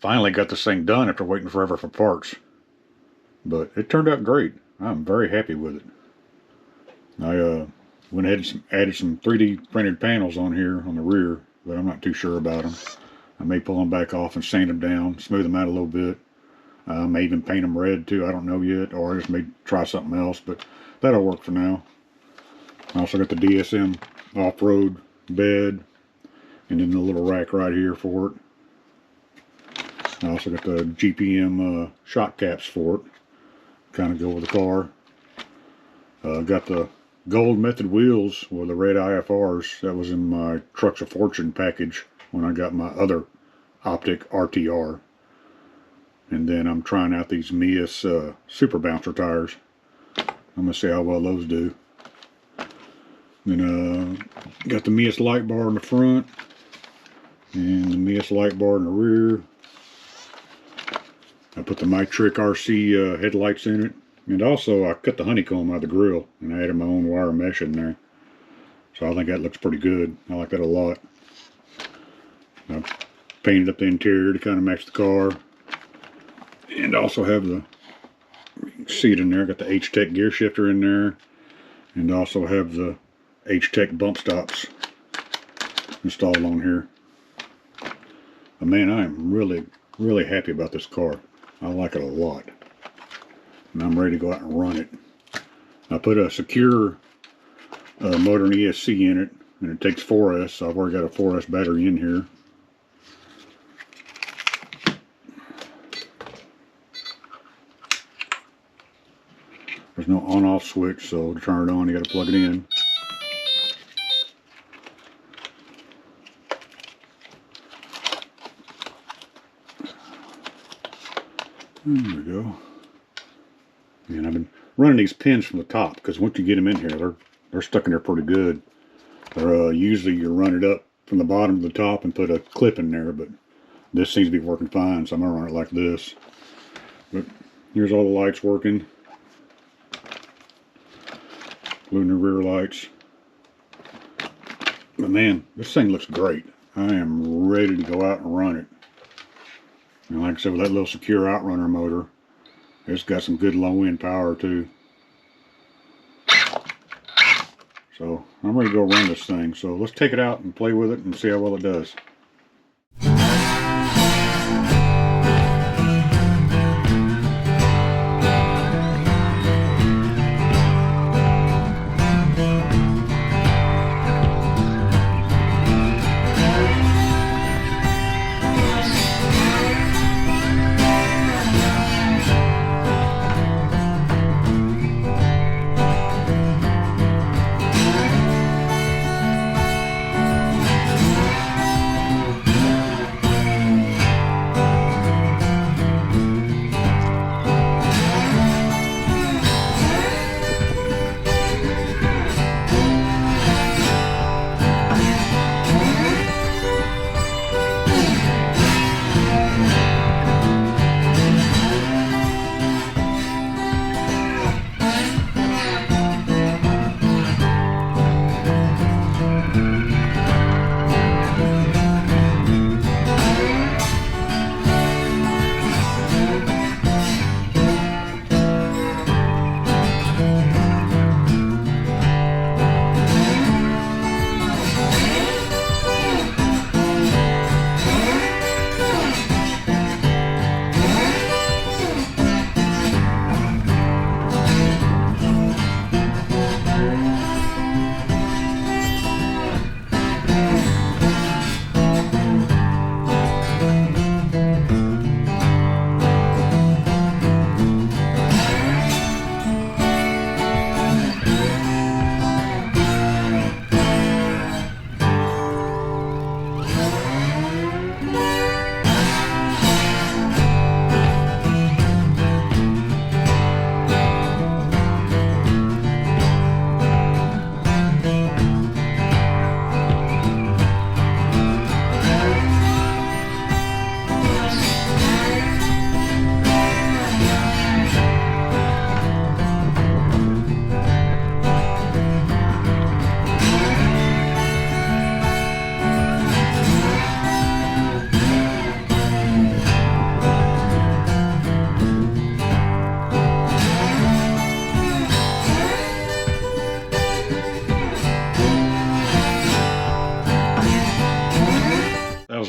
Finally got this thing done after waiting forever for parts. But it turned out great. I'm very happy with it. I went ahead and added some 3D printed panels on here on the rear, but I'm not too sure about them. I may pull them back off and sand them down, smooth them out a little bit. I may even paint them red too, I don't know yet, or I just may try something else, but that'll work for now. I also got the DSM off-road bed, and then the little rack right here for it. I also got the GPM shock caps for it, kind of go with the car. Got the gold method wheels with the red IFRs. That was in my Trucks of Fortune package when I got my other Optic RTR. And then I'm trying out these Mias Super Bouncer tires. I'm going to see how well those do. Then got the Mias light bar in the front and the Mias light bar in the rear. I put the Mitric RC headlights in it. And also I cut the honeycomb out of the grill and I added my own wire mesh in there. So I think that looks pretty good. I like that a lot. I painted up the interior to kind of match the car. And also have the, you can see it in there, got the H-Tech gear shifter in there. And also have the H-Tech bump stops installed on here. But man, I am really, really happy about this car. I like it a lot. And I'm ready to go out and run it. I put a secure motor and ESC in it, and it takes 4S, so I've already got a 4S battery in here. There's no on-off switch, so to turn it on, you got to plug it in. There we go. And I've been running these pins from the top because once you get them in here, they're stuck in there pretty good. Or usually you run it up from the bottom to the top and put a clip in there, but this seems to be working fine, so I'm gonna run it like this. But here's all the lights working, including the rear lights. But man, this thing looks great. I am ready to go out and run it. And like I said, with that little secure outrunner motor, it's got some good low end power too. So I'm ready to go run this thing. So let's take it out and play with it and see how well it does.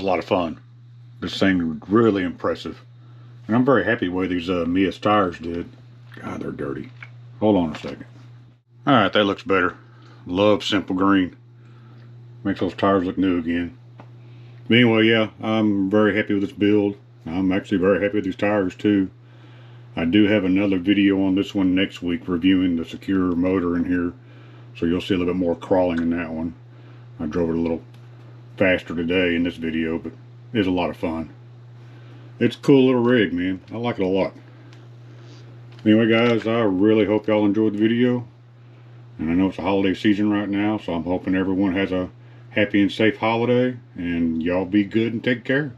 lot of fun. This thing was really impressive. And I'm very happy the way these Mia's tires did. God, they're dirty. Hold on a second. Alright, that looks better. Love simple green. Makes those tires look new again. But anyway, yeah, I'm very happy with this build. I'm actually very happy with these tires too. I do have another video on this one next week reviewing the secure motor in here. So you'll see a little bit more crawling in that one. I drove it a little faster today in this video, but it's a lot of fun. It's a cool little rig, man. I like it a lot. Anyway, guys, I really hope y'all enjoyed the video. And I know it's a holiday season right now, so I'm hoping everyone has a happy and safe holiday. And y'all be good and take care.